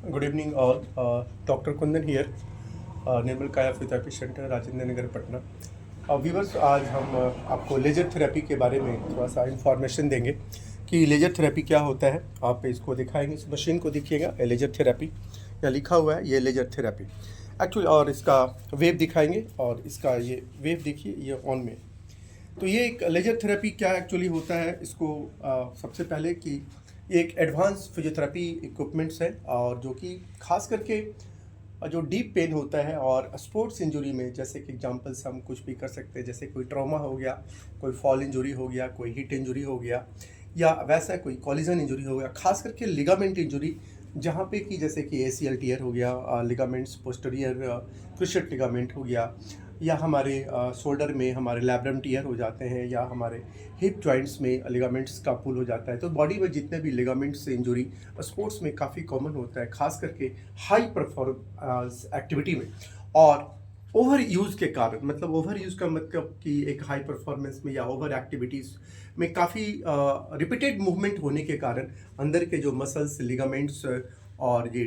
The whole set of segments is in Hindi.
Good evening all. Doctor Kundan here, Nirmal Kaya physiotherapy centre, Rajendra Nagar, Patna. Viewers, आज हम आपको लेजर थेरेपी के बारे में थोड़ा सा इंफॉर्मेशन देंगे कि लेजर थेरेपी क्या होता है। आप इसको दिखाएंगे, इस मशीन को देखिएगा, लेजर थेरेपी या लिखा हुआ है, ये लेजर थेरेपी एक्चुअली। और इसका वेव दिखाएंगे, और इसका ये वेव देखिए, ये ऑन में। तो ये एक लेजर थेरेपी क्या एक्चुअली होता है, इसको सबसे पहले कि एक एडवांस फिजियोथेरेपी इक्विपमेंट्स है, और जो कि खास करके जो डीप पेन होता है और स्पोर्ट्स इंजरी में, जैसे कि एग्जांपल्स हम कुछ भी कर सकते हैं, जैसे कोई ट्रॉमा हो गया, कोई फॉल इंजरी हो गया, कोई हिट इंजरी हो गया, या वैसा कोई कॉलिजन इंजरी हो गया, खास करके लिगामेंट इंजरी, जहाँ पे कि जैसे कि एसीएल टियर हो गया, लिगामेंट्स पोस्टीरियर क्रूशिएट लिगामेंट हो गया, या हमारे शोल्डर में हमारे लैब्रम टियर हो जाते हैं, या हमारे हिप जॉइंट्स में लिगामेंट्स का पुल हो जाता है। तो बॉडी में जितने भी लिगामेंट्स से इंजरी स्पोर्ट्स में काफ़ी कॉमन होता है, खास करके हाई परफॉर्मेंस एक्टिविटी में, और ओवर यूज़ के कारण। मतलब ओवर यूज़ का मतलब कि एक हाई परफॉर्मेंस में या ओवर एक्टिविटीज़ में काफ़ी रिपीटेड मूवमेंट होने के कारण अंदर के जो मसल्स, लिगामेंट्स और ये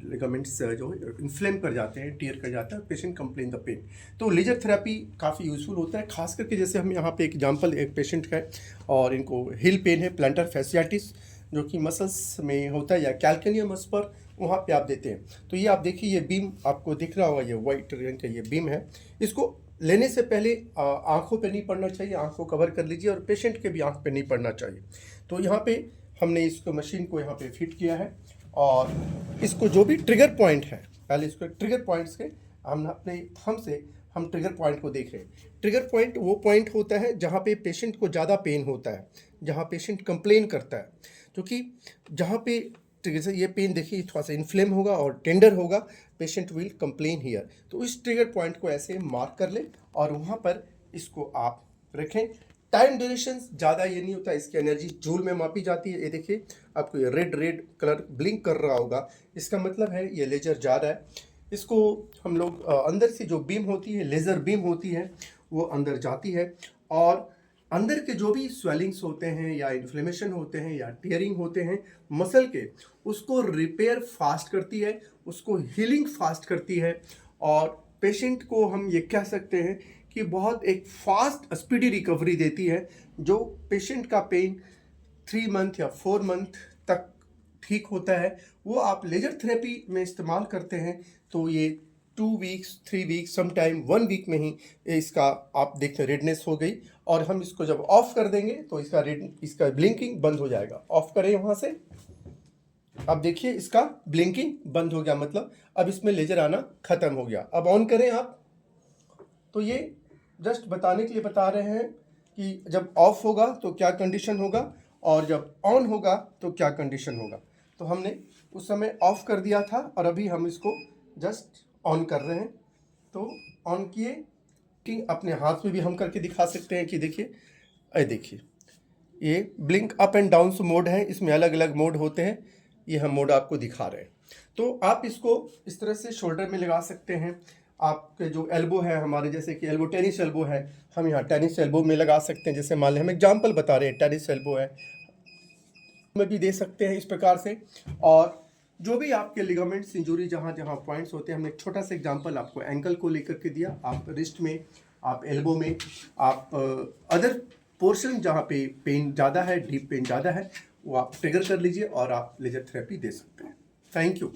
लिगामेंट्स जो इन्फ्लेम कर जाते हैं, टीयर कर जाता है, पेशेंट कंप्लेन द पेन। तो लेजर थेरेपी काफ़ी यूजफुल होता है, खास करके जैसे हम यहाँ पे एक एग्जांपल, एक पेशेंट का है और इनको हिल पेन है, प्लांटर फैसियाटिस, जो कि मसल्स में होता है, या कैल्केनियमस पर वहाँ पे आप देते हैं। तो ये आप देखिए, ये बीम आपको दिख रहा होगा, ये वाइट रंग का ये बीम है। इसको लेने से पहले आँखों पे नहीं पड़ना चाहिए, आँख को कवर कर लीजिए, और पेशेंट के भी आँख पे नहीं पड़ना चाहिए। तो यहाँ पे हमने इसको मशीन को यहाँ पे फिट किया है, और इसको जो भी ट्रिगर पॉइंट है, पहले इसको ट्रिगर पॉइंट्स के हम अपने थंब से हम ट्रिगर पॉइंट को देख रहे हैं। ट्रिगर पॉइंट वो पॉइंट होता है जहाँ पे पेशेंट को ज़्यादा पेन होता है, जहाँ पेशेंट कंप्लेन करता है, क्योंकि जहाँ पे जैसे ये पेन देखिए थोड़ा सा इन्फ्लेम होगा और टेंडर होगा, पेशेंट विल कंप्लेन हियर। तो इस ट्रिगर पॉइंट को ऐसे मार्क कर ले, और वहाँ पर इसको आप रखें। टाइम ड्यूरेशन ज़्यादा ये नहीं होता, इसकी एनर्जी जूल में मापी जाती है। ये देखिए, आपको ये रेड रेड कलर ब्लिंक कर रहा होगा, इसका मतलब है ये लेजर जा रहा है। इसको हम लोग अंदर से जो बीम होती है, लेज़र बीम होती है, वो अंदर जाती है, और अंदर के जो भी स्वेलिंग्स होते हैं, या इन्फ्लेमेशन होते हैं, या टीयरिंग होते हैं मसल के, उसको रिपेयर फास्ट करती है, उसको हीलिंग फास्ट करती है, और पेशेंट को हम ये कह सकते हैं कि बहुत एक फास्ट स्पीडी रिकवरी देती है। जो पेशेंट का पेन 3 मंथ या 4 मंथ तक ठीक होता है, वो आप लेजर थेरेपी में इस्तेमाल करते हैं, तो ये 2 वीक्स, 3 वीक्स, समटाइम 1 वीक में ही इसका आप देखते हैं रेडनेस हो गई। और हम इसको जब ऑफ कर देंगे तो इसका ब्लिंकिंग बंद हो जाएगा। ऑफ करें वहाँ से, अब देखिए इसका ब्लिंकिंग बंद हो गया, मतलब अब इसमें लेजर आना खत्म हो गया। अब ऑन करें आप, तो ये जस्ट बताने के लिए बता रहे हैं कि जब ऑफ होगा तो क्या कंडीशन होगा, और जब ऑन होगा तो क्या कंडीशन होगा। तो हमने उस समय ऑफ कर दिया था, और अभी हम इसको जस्ट ऑन कर रहे हैं। तो ऑन किए कि अपने हाथ में भी हम करके दिखा सकते हैं कि देखिए, अरे देखिए, ये blink up and down mode है, इसमें अलग अलग मोड होते हैं, ये हम मोड आपको दिखा रहे हैं। तो आप इसको इस तरह से शोल्डर में लगा सकते हैं। आपके जो एल्बो है हमारे, जैसे कि एल्बो, टेनिस एल्बो है, हम यहाँ टेनिस एल्बो में लगा सकते हैं। जैसे मान लें हम एग्जांपल बता रहे हैं, टेनिस एल्बो है, में भी दे सकते हैं इस प्रकार से। और जो भी आपके लिगामेंट्स इंजरी जहाँ जहाँ पॉइंट्स होते हैं, हमने एक छोटा सा एग्जांपल आपको एंकल को लेकर के दिया, आप रिस्ट में, आप एल्बो में, आप अदर पोर्शन जहाँ पे पेन ज़्यादा है, डीप पेन ज़्यादा है, वो आप ट्रिगर कर लीजिए, और आप लेजर थेरेपी दे सकते हैं। Thank you.